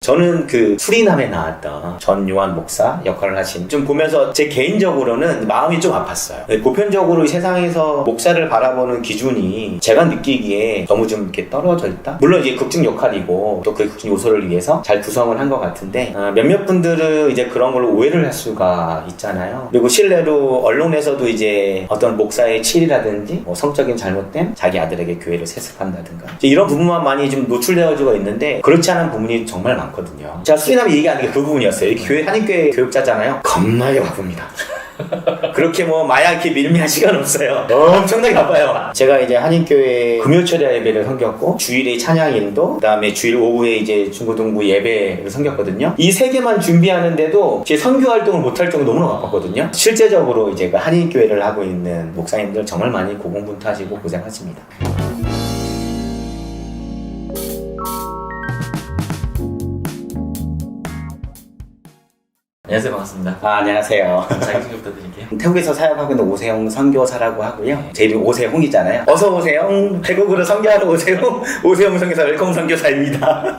저는 그 수리남에 나왔던 전요한 목사 역할을 하신 좀 보면서 제 개인적으로는 마음이 좀 아팠어요. 보편적으로 세상에서 목사를 바라보는 기준이 제가 느끼기에 너무 좀 이렇게 떨어져 있다? 물론 이제 극중 역할이고 또 그 극중 요소를 위해서 잘 구성을 한 것 같은데 몇몇 분들은 이제 그런 걸로 오해를 할 수가 있잖아요. 그리고 실례로 언론에서도 이제 어떤 목사의 치리라든지 뭐 성적인 잘못된 자기 아들에게 교회를 세습한다든가 이런 부분만 많이 좀 노출되어지고 있는데 그렇지 않은 부분이 정말 많거든요. 제가 수리남이 얘기하는 게 그 부분이었어요. 교회 한인교회 교육자잖아요. 겁나게 바쁩니다. 그렇게 뭐 마약 이렇게 밀미할 시간 없어요. 엄청나게 바빠요. 제가 이제 한인교회 금요철야 예배를 섬겼고 주일에 찬양인도 그다음에 주일 오후에 이제 중고등부 예배를 섬겼거든요. 이 세 개만 준비하는데도 제 선교 활동을 못할 정도로 너무나 바빴거든요. 실제적으로 이제 그 한인교회를 하고 있는 목사님들 정말 많이 고군분투하시고 고생하십니다. 안녕하세요. 반갑습니다. 안녕하세요. 자기소개 부탁드릴게요. 태국에서 사역하고 있는 오세영 선교사라고 하고요. 제 이름이 오세홍이잖아요. 어서 오세요. 태국으로 선교하러 오세요. 오세영 선교사 웰컴 선교사입니다.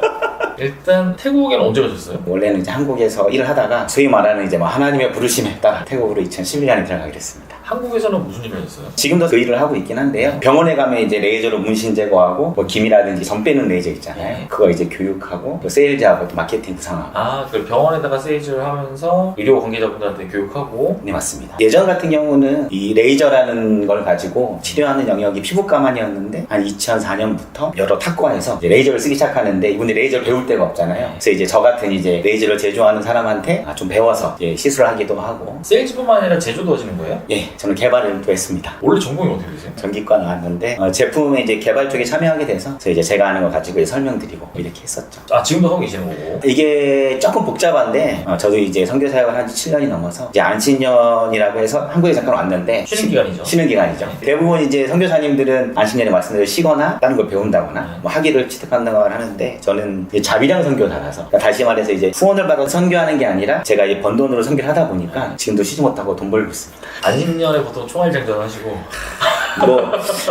일단 태국에는 언제 가셨어요? 원래는 이제 한국에서 일을 하다가 소위 말하는 이제 뭐 하나님의 부르심에 따라 태국으로 2011년에 들어가게 됐습니다. 한국에서는 무슨 일을 하셨어요? 지금도 그 일을 하고 있긴 한데요. 병원에 가면 이제 레이저로 문신 제거하고 뭐 김이라든지 점 빼는 레이저 있잖아요. 그거 이제 교육하고 또 세일즈하고 또 마케팅 구상하고. 그 병원에다가 세일즈를 하면서 의료 관계자분들한테 교육하고. 네, 맞습니다. 예전 같은 경우는 이 레이저라는 걸 가지고 치료하는 영역이 피부과만이었는데 한 2004년부터 여러 탁과에서 이제 레이저를 쓰기 시작하는데 이분이 레이저를 배울 데가 없잖아요. 그래서 이제 저 같은 이제 레이저를 제조하는 사람한테 좀 배워서 이제 시술을 하기도 하고. 세일즈뿐만 아니라 제조도 하시는 거예요? 예, 저는 개발을 또 했습니다. 원래 전공이 어떻게 되세요? 전기과 나왔는데 제품의 이제 개발 쪽에 참여하게 돼서 이제 제가 아는 거 가지고 설명드리고 이렇게 했었죠. 지금도 하고 계시는 거고. 이게 조금 복잡한데 저도 이제 선교 사역을 한 지 7년이 넘어서 이제 안신년이라고 해서 한국에 잠깐 왔는데 쉬는 기간이죠. 쉬는 기간이죠. 대부분 이제 선교사님들은 안신년에 말씀대로 쉬거나 다른 걸 배운다거나 뭐 학위를 취득한다거나 하는데 저는 이제 자비량 선교사라서 그러니까 다시 말해서 이제 후원을 받아 선교하는 게 아니라 제가 이제 번 돈으로 선교를 하다 보니까 지금도 쉬지 못하고 돈 벌고 있습니다. 안식년에 보통 총알장전 하시고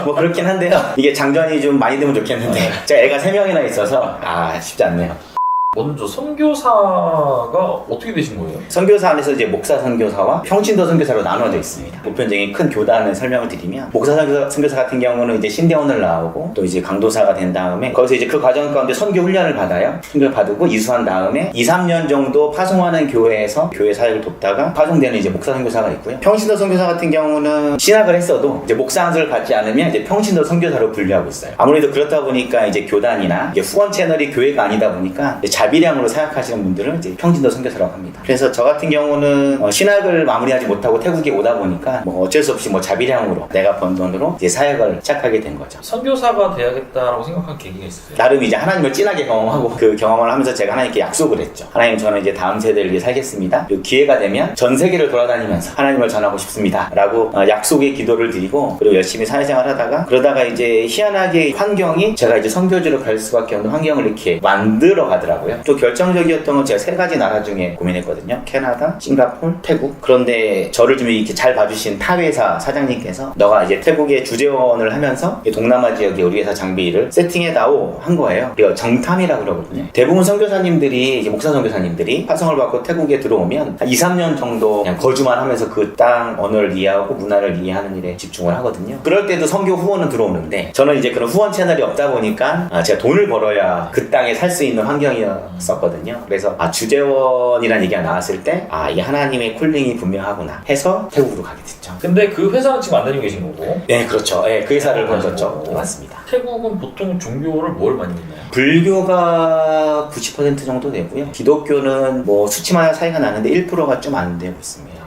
뭐 그렇긴 한데요. 이게 장전이 좀 많이 되면 좋겠는데 제가 애가 3명이나 있어서 쉽지 않네요. 먼저 선교사가 어떻게 되신 거예요? 선교사 안에서 이제 목사 선교사와 평신도 선교사로 나눠져 있습니다. 보편적인 큰 교단을 설명을 드리면 목사 선교사 같은 경우는 이제 신대원을 나오고 또 이제 강도사가 된 다음에 거기서 이제 그 과정 가운데 선교 훈련을 받아요. 선교를 받고 이수한 다음에 2-3년 정도 파송하는 교회에서 교회 사역을 돕다가 파송되는 이제 목사 선교사가 있고요. 평신도 선교사 같은 경우는 신학을 했어도 이제 목사 안수를 받지 않으면 이제 평신도 선교사로 분류하고 있어요. 아무래도 그렇다 보니까 이제 교단이나 이제 후원 채널이 교회가 아니다 보니까 자비량으로 사역하시는 분들은 이제 평신도 선교사라고 합니다. 그래서 저 같은 경우는 신학을 마무리하지 못하고 태국에 오다 보니까 뭐 어쩔 수 없이 뭐 자비량으로 내가 번 돈으로 이제 사역을 시작하게 된 거죠. 선교사가 돼야겠다라고 생각한 계기가 있으세요? 나름 이제 하나님을 진하게 경험하고 그 경험을 하면서 제가 하나님께 약속을 했죠. 하나님, 저는 이제 다음 세대를 위해 살겠습니다. 기회가 되면 전 세계를 돌아다니면서 하나님을 전하고 싶습니다. 라고 약속의 기도를 드리고 그리고 열심히 사회생활 하다가 그러다가 이제 희한하게 환경이 제가 이제 선교지로 갈 수밖에 없는 환경을 이렇게 만들어 가더라고요. 또 결정적이었던 건 제가 3가지 나라 중에 고민했거든요. 캐나다, 싱가포르, 태국. 그런데 저를 좀 이렇게 잘 봐주신 타회사 사장님께서 너가 이제 태국의 주재원을 하면서 동남아 지역에 우리 회사 장비를 세팅해다오 한 거예요. 이거 정탐이라고 그러거든요. 대부분 선교사님들이 이제 목사 선교사님들이 파송을 받고 태국에 들어오면 한 2-3년 정도 그냥 거주만 하면서 그 땅 언어를 이해하고 문화를 이해하는 일에 집중을 하거든요. 그럴 때도 선교 후원은 들어오는데 저는 이제 그런 후원 채널이 없다 보니까 제가 돈을 벌어야 그 땅에 살 수 있는 환경이었거든요. 그래서 주재원이라는 얘기가 나왔을 때 이게 하나님의 콜링이 분명하구나 해서 태국으로 가게 됐죠. 근데 그 회사는 지금 안 다니고 계신 거고? 네, 그렇죠. 네, 그 회사를 건졌죠. 맞습니다. 태국은 보통 종교를 뭘 많이 믿나요? 불교가 90% 정도 되고요. 기독교는 뭐 수치마다 차이가 나는데 1%가 좀 안 되고 있습니다.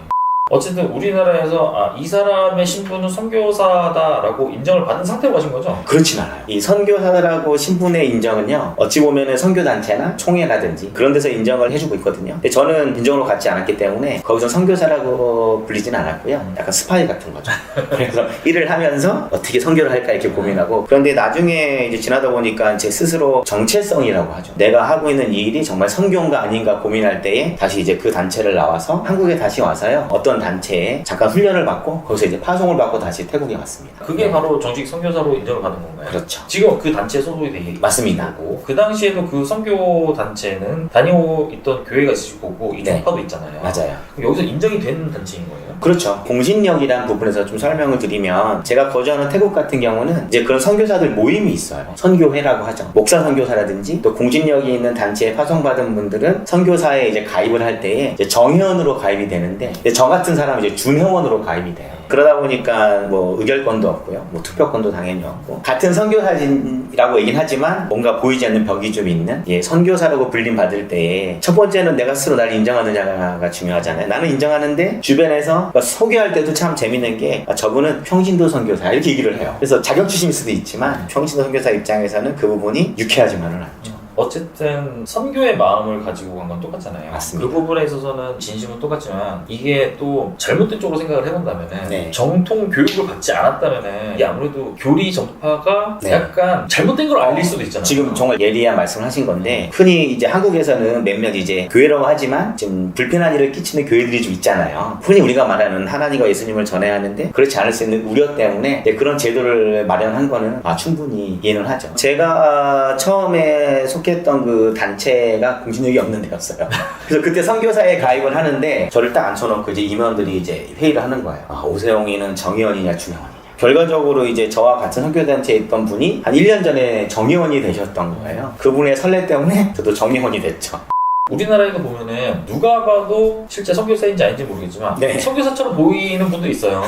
어쨌든 우리나라에서 이 사람의 신분은 선교사다라고 인정을 받은 상태로 가신 거죠? 그렇진 않아요. 이 선교사라고 신분의 인정은요, 어찌 보면은 선교단체나 총회라든지 그런 데서 인정을 해주고 있거든요. 근데 저는 인정으로 갖지 않았기 때문에 거기서 선교사라고 불리진 않았고요. 약간 스파이 같은 거죠. 그래서 일을 하면서 어떻게 선교를 할까 이렇게 고민하고, 그런데 나중에 이제 지나다 보니까 제 스스로 정체성이라고 하죠. 내가 하고 있는 이 일이 정말 선교인가 아닌가 고민할 때에 다시 이제 그 단체를 나와서 한국에 다시 와서요, 어떤 단체에 잠깐 훈련을 받고 거기서 이제 파송을 받고 다시 태국에 왔습니다. 그게 네. 바로 정식 선교사로 인정을 받은 건가요? 그렇죠. 지금 그 단체에 소속이 돼 맞습니다. 있고 그 당시에도 그 선교 단체는 다니고 있던 교회가 있을 거고 이 네. 종파도 있잖아요. 맞아요. 그럼 여기서 인정이 된 단체인 거예요? 그렇죠. 공신력이라는 부분에서 좀 설명을 드리면 제가 거주하는 태국 같은 경우는 이제 그런 선교사들 모임이 있어요. 선교회라고 하죠. 목사 선교사라든지 또 공신력이 있는 단체에 파송받은 분들은 선교사에 이제 가입을 할 때에 이제 정회원으로 가입이 되는데 이제 저 같은 사람은 이제 준회원으로 가입이 돼요. 그러다 보니까 뭐 의결권도 없고요. 뭐 투표권도 당연히 없고 같은 선교사진이라고 얘긴 하지만 뭔가 보이지 않는 벽이 좀 있는 선교사라고 불림 받을 때에 첫 번째는 내가 스스로 나를 인정하느냐가 중요하잖아요. 나는 인정하는데 주변에서 소개할 때도 참 재밌는 게 저분은 평신도 선교사 이렇게 얘기를 해요. 그래서 자격지심일 수도 있지만 평신도 선교사 입장에서는 그 부분이 유쾌하지만은 않죠. 어쨌든 선교의 마음을 가지고 간 건 똑같잖아요. 맞습니다. 그 부분에 있어서는 진심은 똑같지만 이게 또 잘못된 쪽으로 생각을 해본다면은 네. 정통 교육을 받지 않았다면은 이게 아무래도 교리 전파가 네. 약간 잘못된 걸 알릴 수도 있잖아요. 지금 정말 예리한 말씀을 하신 건데 흔히 이제 한국에서는 몇몇 이제 교회라고 하지만 지금 불편한 일을 끼치는 교회들이 좀 있잖아요. 흔히 우리가 말하는 하나님과 예수님을 전해야 하는데 그렇지 않을 수 있는 우려 때문에 그런 제도를 마련한 거는 충분히 이해는 하죠. 제가 처음에 속했던 그 단체가 공신력이 없는 데였어요. 그래서 그때 선교사에 가입을 하는데 저를 딱 앉혀놓고 이제 임원들이 이제 회의를 하는 거예요. 오세용이는 정의원이냐 준회원이냐. 결과적으로 이제 저와 같은 선교단체에 있던 분이 한 1년 전에 정의원이 되셨던 거예요. 그분의 설레 때문에 저도 정의원이 됐죠. 우리나라에서 보면은 누가 봐도 실제 선교사인지 아닌지 모르겠지만 네. 선교사처럼 보이는 분도 있어요.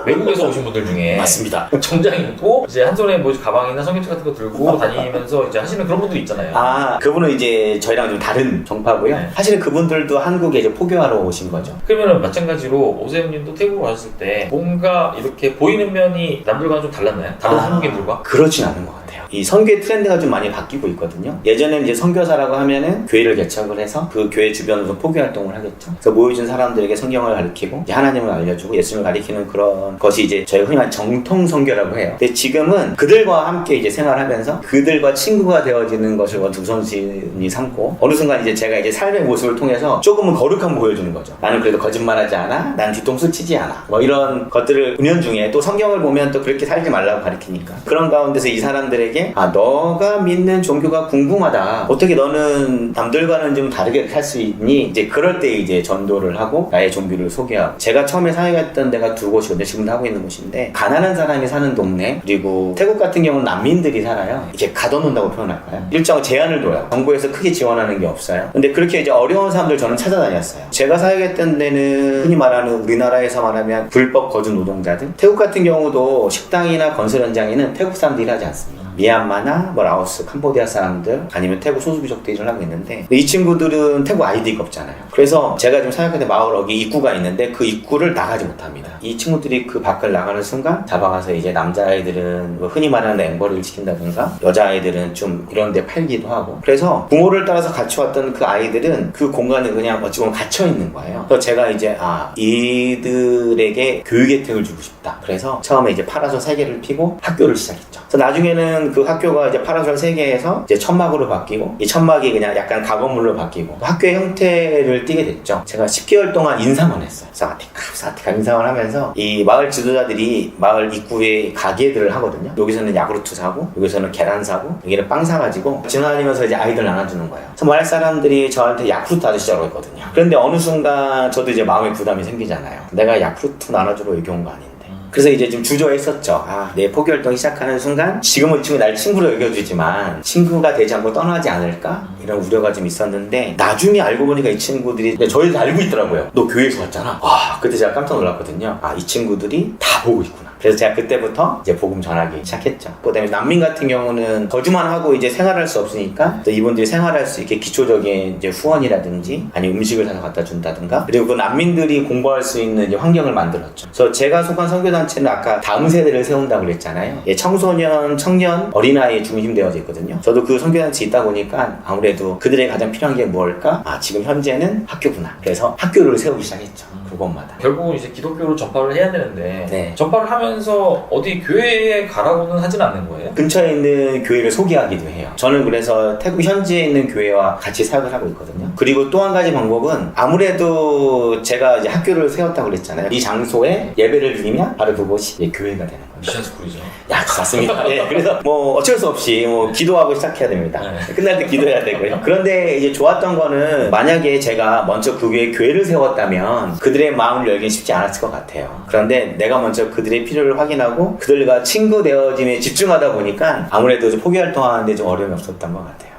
외국에서 오신 분들 중에 맞습니다. 정장 입고 이제 한 손에 뭐 가방이나 성경책 같은 거 들고 다니면서 이제 하시는 그런 분들 있잖아요. 그분은 이제 저희랑 좀 다른 정파고요. 네. 사실은 그분들도 한국에 이제 포교하러 오신 거죠. 그러면은 마찬가지로 오세훈님도 태국을 왔을 때 뭔가 이렇게 보이는 면이 남들과는 좀 달랐나요? 다른 한국인들과? 그렇진 않은 것 같아요. 이 선교의 트렌드가 좀 많이 바뀌고 있거든요. 예전에는 이제 선교사라고 하면은 교회를 개척을 해서 그 교회 주변으로 포교 활동을 하겠죠. 그래서 모여준 사람들에게 성경을 가르치고 이제 하나님을 알려주고 예수님을 가리키는 그런 것이 이제 저희가 흔히 말하는 정통 선교라고 해요. 근데 지금은 그들과 함께 이제 생활하면서 그들과 친구가 되어지는 것을 우선순위 삼고 어느 순간 이제 제가 이제 삶의 모습을 통해서 조금은 거룩함을 보여주는 거죠. 나는 그래도 거짓말하지 않아. 난 뒤통수 치지 않아. 뭐 이런 것들을 은연중에 또 성경을 보면 또 그렇게 살지 말라고 가르치니까 그런 가운데서 이 사람들에게 너가 믿는 종교가 궁금하다. 어떻게 너는 남들과는 좀 다르게 살 수 있니? 이제 그럴 때 이제 전도를 하고 나의 종교를 소개하고 제가 처음에 사역했던 데가 두 곳이거든요. 지금도 하고 있는 곳인데 가난한 사람이 사는 동네 그리고 태국 같은 경우는 난민들이 살아요. 이렇게 가둬놓는다고 표현할까요? 일정 제한을 둬요. 정부에서 크게 지원하는 게 없어요. 근데 그렇게 이제 어려운 사람들 저는 찾아다녔어요. 제가 사역했던 데는 흔히 말하는 우리나라에서 말하면 불법 거주 노동자들 태국 같은 경우도 식당이나 건설 현장에는 태국 사람들이 하지 않습니다. 미얀마나 뭐 라오스, 캄보디아 사람들 아니면 태국 소수민족들이 일을 하고 있는데 이 친구들은 태국 아이디가 없잖아요. 그래서 제가 지금 사역했던 마을 여기 입구가 있는데 그 입구를 나가지 못합니다. 이 친구들이 그 밖을 나가는 순간 잡아가서 이제 남자아이들은 뭐 흔히 말하는 앵벌을 시킨다든가 여자아이들은 좀 이런 데 팔기도 하고 그래서 부모를 따라서 같이 왔던 그 아이들은 그 공간에 그냥 어찌 보면 갇혀 있는 거예요. 그래서 제가 이제 이들에게 교육 혜택을 주고 싶다. 그래서 처음에 이제 파라솔 3개를 피고 학교를 시작했죠. 그래서 나중에는 그 학교가 이제 파라솔 3개에서 이제 천막으로 바뀌고 이 천막이 그냥 약간 가건물로 바뀌고 학교의 형태를 띠게 됐죠. 제가 10개월 동안 인사만 했어요. 사티카 인사만 하면서 이 마을 지도자들이 마을 입구에 가게들을 하거든요. 여기서는 야구르트 사고 여기서는 계란 사고 여기는 빵 사가지고 지나다니면서 이제 아이들 나눠주는 거예요. 그래서 마을 사람들이 저한테 야쿠르트 아저씨라고 했거든요. 그런데 어느 순간 저도 이제 마음에 부담이 생기잖아요. 내가 야쿠르트 나눠주러 여기 온 거 아닌데. 그래서 이제 좀 주저했었죠. 내 포교 활동이 시작하는 순간 지금은 이 친구 날 친구로 여겨주지만 친구가 되지 않고 떠나지 않을까? 이런 우려가 좀 있었는데 나중에 알고 보니까 이 친구들이 저희를 알고 있더라고요. 너 교회에서 왔잖아. 그때 제가 깜짝 놀랐거든요. 이 친구들이 다 보고 있구나. 그래서 제가 그때부터 이제 복음 전하기 시작했죠. 그다음에 난민 같은 경우는 거주만 하고 이제 생활할 수 없으니까 또 이분들이 생활할 수 있게 기초적인 이제 후원이라든지 아니면 음식을 사서 갖다 준다든가 그리고 그 난민들이 공부할 수 있는 이제 환경을 만들었죠. 그래서 제가 속한 선교단체는 아까 다음 세대를 세운다고 그랬잖아요. 청소년, 청년, 어린아이에 중심되어져 있거든요. 저도 그 선교단체에 있다 보니까 아무래도 그들에게 가장 필요한 게 뭘까? 지금 현재는 학교구나. 그래서 학교를 세우기 시작했죠. 그것마다. 결국은 이제 기독교로 전파를 해야 되는데 네. 전파를 하면서 어디 교회에 가라고는 하진 않는 거예요? 근처에 있는 교회를 소개하기도 해요. 저는 그래서 태국 현지에 있는 교회와 같이 사역을 하고 있거든요. 그리고 또 한 가지 방법은 아무래도 제가 이제 학교를 세웠다고 그랬잖아요. 이 장소에 예배를 드리면 바로 그곳이 이제 교회가 되는 거예요. 미션 스쿨이죠. 야, 맞습니다. 예, 그래서 뭐 어쩔 수 없이 뭐 기도하고 시작해야 됩니다. 네. 끝날 때 기도해야 되고요. 그런데 이제 좋았던 거는 만약에 제가 먼저 그 위에 교회를 세웠다면 그들의 마음을 열긴 쉽지 않았을 것 같아요. 그런데 내가 먼저 그들의 필요를 확인하고 그들과 친구 되어짐에 집중하다 보니까 아무래도 좀 포기 활동하는데 좀 어려움이 없었던 것 같아요.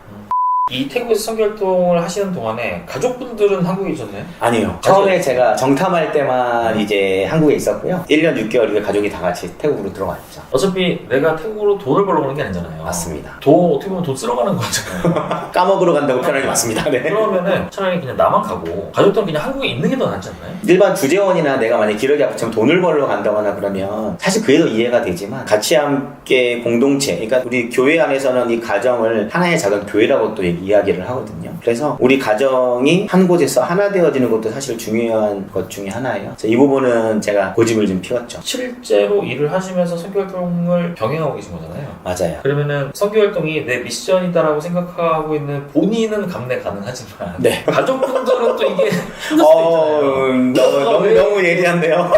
이 태국에서 선교활동을 하시는 동안에 가족분들은 한국에 있었나요? 아니요. 처음에 제가 정탐할 때만 이제 한국에 있었고요. 1년 6개월 가족이 다 같이 태국으로 들어갔죠. 어차피 내가 태국으로 돈을 벌러 가는 게 아니잖아요. 맞습니다. 어떻게 보면 돈 쓰러 가는 거잖아요. 까먹으러 간다고 표현하기 맞습니다. 네. 그러면은 차라리 그냥 나만 가고 가족들은 그냥 한국에 있는 게 더 낫지 않나요? 일반 주재원이나 내가 만약 기러기 아프처럼 돈을 벌러 간다거나 그러면 사실 그게 더 이해가 되지만 같이 함께 공동체, 그러니까 우리 교회 안에서는 이 가정을 하나의 작은 교회라고 또 이야기를 하거든요. 그래서 우리 가정이 한 곳에서 하나 되어지는 것도 사실 중요한 것 중에 하나예요. 그래서 이 부분은 제가 고집을 좀 피웠죠. 실제로 일을 하시면서 선교활동을 병행하고 계신 거잖아요. 맞아요. 그러면은 선교활동이 내 미션이다라고 생각하고 있는 본인은 감내 가능하지만 네. 가족분들은 또 이게 힘들 수도 있잖아요. 너무 예리한데요.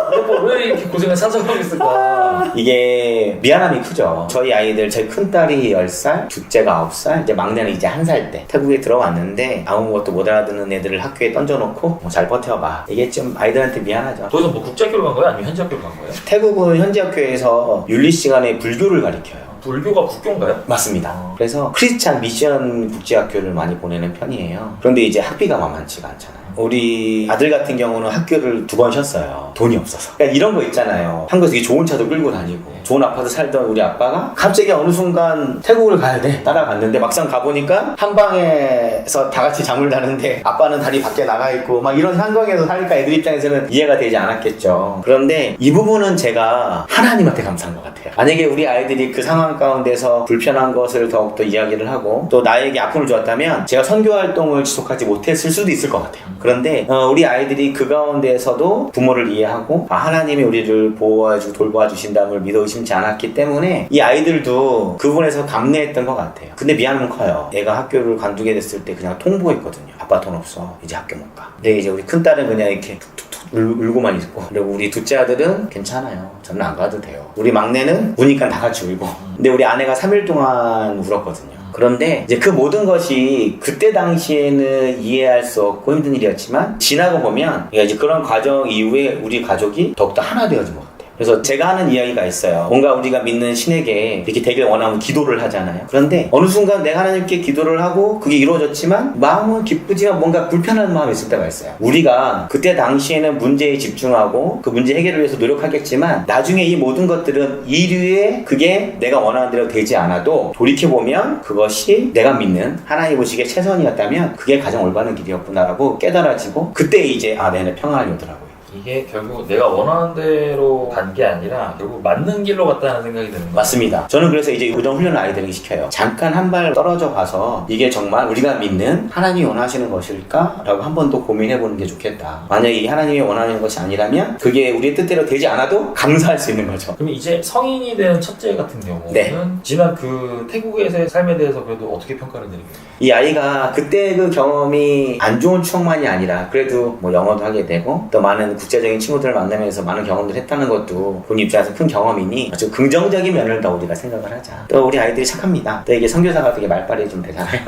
왜 이렇게 고생을 사정하고 있을까? 이게 미안함이 크죠. 저희 아이들 제일 큰 딸이 10살, 둘째가 9살, 이제 막내는 이제 1살 때 태국에 들어왔는데 아무것도 못 알아듣는 애들을 학교에 던져놓고 뭐 잘 버텨봐. 이게 좀 아이들한테 미안하죠. 거기서 뭐 국제학교를 간 거예요? 아니면 현지학교를 간 거예요? 태국은 현지 학교에서 윤리 시간에 불교를 가르쳐요. 불교가 국교인가요? 맞습니다. 그래서 크리스찬 미션 국제학교를 많이 보내는 편이에요. 그런데 이제 학비가 만만치가 않잖아요. 우리 아들 같은 경우는 학교를 2번 쉬었어요. 돈이 없어서. 그러니까 이런 거 있잖아요. 한국에서 되게 좋은 차도 끌고 다니고 좋은 아파트 살던 우리 아빠가 갑자기 어느 순간 태국을 가야 돼. 따라갔는데 막상 가보니까 한 방에서 다 같이 잠을 자는데 아빠는 다리 밖에 나가 있고 막 이런 환경에서 사니까 애들 입장에서는 이해가 되지 않았겠죠. 그런데 이 부분은 제가 하나님한테 감사한 것 같아요. 만약에 우리 아이들이 그 상황 가운데서 불편한 것을 더욱더 이야기를 하고 또 나에게 아픔을 주었다면 제가 선교 활동을 지속하지 못했을 수도 있을 것 같아요. 그런데 우리 아이들이 그 가운데서도 부모를 이해하고 하나님이 우리를 보호해주고 돌보아주신다는 믿어 의심치 않았기 때문에 이 아이들도 그 부분에서 감내했던 것 같아요. 근데 미안은 커요. 애가 학교를 관두게 됐을 때 그냥 통보했거든요. 아빠 돈 없어. 이제 학교 못 가. 근데 이제 우리 큰딸은 그냥 이렇게 툭툭툭 울고만 있고 그리고 우리 둘째 아들은 괜찮아요. 저는 안 가도 돼요. 우리 막내는 우니까 다 같이 울고 근데 우리 아내가 3일 동안 울었거든요. 그런데 이제 그 모든 것이 그때 당시에는 이해할 수 없고 힘든 일이었지만 지나고 보면 이제 그런 과정 이후에 우리 가족이 더욱더 하나 되어진 것 같아요. 그래서 제가 하는 이야기가 있어요. 뭔가 우리가 믿는 신에게 이렇게 되길 원하면 기도를 하잖아요. 그런데 어느 순간 내가 하나님께 기도를 하고 그게 이루어졌지만 마음은 기쁘지만 뭔가 불편한 마음이 있을 때가 있어요. 우리가 그때 당시에는 문제에 집중하고 그 문제 해결을 위해서 노력하겠지만 나중에 이 모든 것들은 이류에 그게 내가 원하는 대로 되지 않아도 돌이켜보면 그것이 내가 믿는 하나님 보시기에 최선이었다면 그게 가장 올바른 길이었구나라고 깨달아지고 그때 이제 내내 평안이 오더라고요. 이게 결국 내가 원하는 대로 간 게 아니라 결국 맞는 길로 갔다는 생각이 드는 거예요. 맞습니다. 저는 그래서 이제 이런 훈련을 아이들에게 시켜요. 잠깐 한 발 떨어져 가서 이게 정말 우리가 믿는 하나님이 원하시는 것일까? 라고 한 번 더 고민해보는 게 좋겠다. 만약에 이 하나님이 원하는 것이 아니라면 그게 우리의 뜻대로 되지 않아도 감사할 수 있는 거죠. 그럼 이제 성인이 되는 첫째 같은 경우는 네. 지난 그 태국에서의 삶에 대해서 그래도 어떻게 평가를 드립니까? 이 아이가 그때 그 경험이 안 좋은 추억만이 아니라 그래도 뭐 영어도 하게 되고 또 많은 국제적인 친구들을 만나면서 많은 경험들을 했다는 것도 본인 입장에서 큰 경험이니 아주 긍정적인 면을 더 우리가 생각을 하자. 또 우리 아이들이 착합니다. 또 이게 선교사가 되게 말빨이 좀 되잖아요.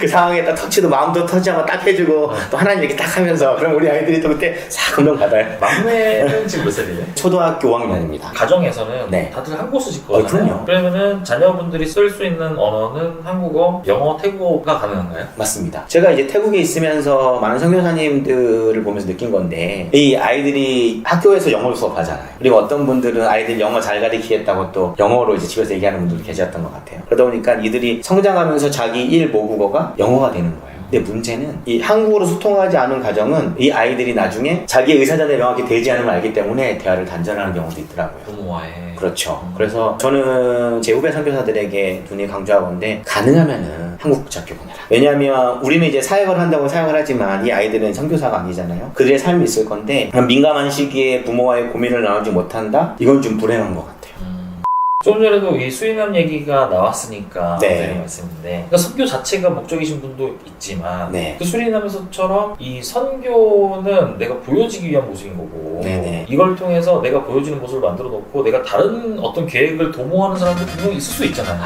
그 상황에 딱 터치도 마음도 터치하고 딱 해주고 또 하나님 이렇게 딱 하면서 그럼 우리 아이들이 또 그때 싹 감동 받아요. 막내는 지금 몇 살이에요? 초등학교 5학년입니다. 가정에서는 네. 다들 한국어를 질 거잖아요. 그럼요. 그러면은 자녀분들이 쓸 수 있는 언어는 한국어, 영어, 태국어가 가능한가요? 맞습니다. 제가 이제 태국에 있으면서 많은 선교사님들을 보면서 느낀 건데 이 아이들이 학교에서 영어를 수업하잖아요. 그리고 어떤 분들은 아이들 영어 잘 가르치겠다고 또 영어로 이제 집에서 얘기하는 분들도 계셨던 것 같아요. 그러다 보니까 이들이 성장하면서 자기 일 모국어가 영어가 되는 거예요. 근데 문제는 이 한국어로 소통하지 않은 가정은 이 아이들이 나중에 자기의 의사전에 명확히 되지 않음을 알기 때문에 대화를 단절하는 경우도 있더라고요. 부모와의. 그렇죠. 그래서 저는 제 후배 선교사들에게 눈이 강조하건데 가능하면은 한국 국적교 보내라. 왜냐하면 우리는 이제 사역을 한다고 사역을 하지만 이 아이들은 선교사가 아니잖아요. 그들의 삶이 있을 건데 민감한 시기에 부모와의 고민을 나누지 못한다? 이건 좀 불행한 것 같아요. 좀 전에도 이 수인남 얘기가 나왔으니까 네. 드린 말씀인데 그러니까 선교 자체가 목적이신 분도 있지만 네. 그 수리남에서처럼 이 선교는 내가 보여지기 위한 모습인 거고 네네. 이걸 통해서 내가 보여지는 모습을 만들어 놓고 내가 다른 어떤 계획을 도모하는 사람도 분명히 있을 수 있잖아요.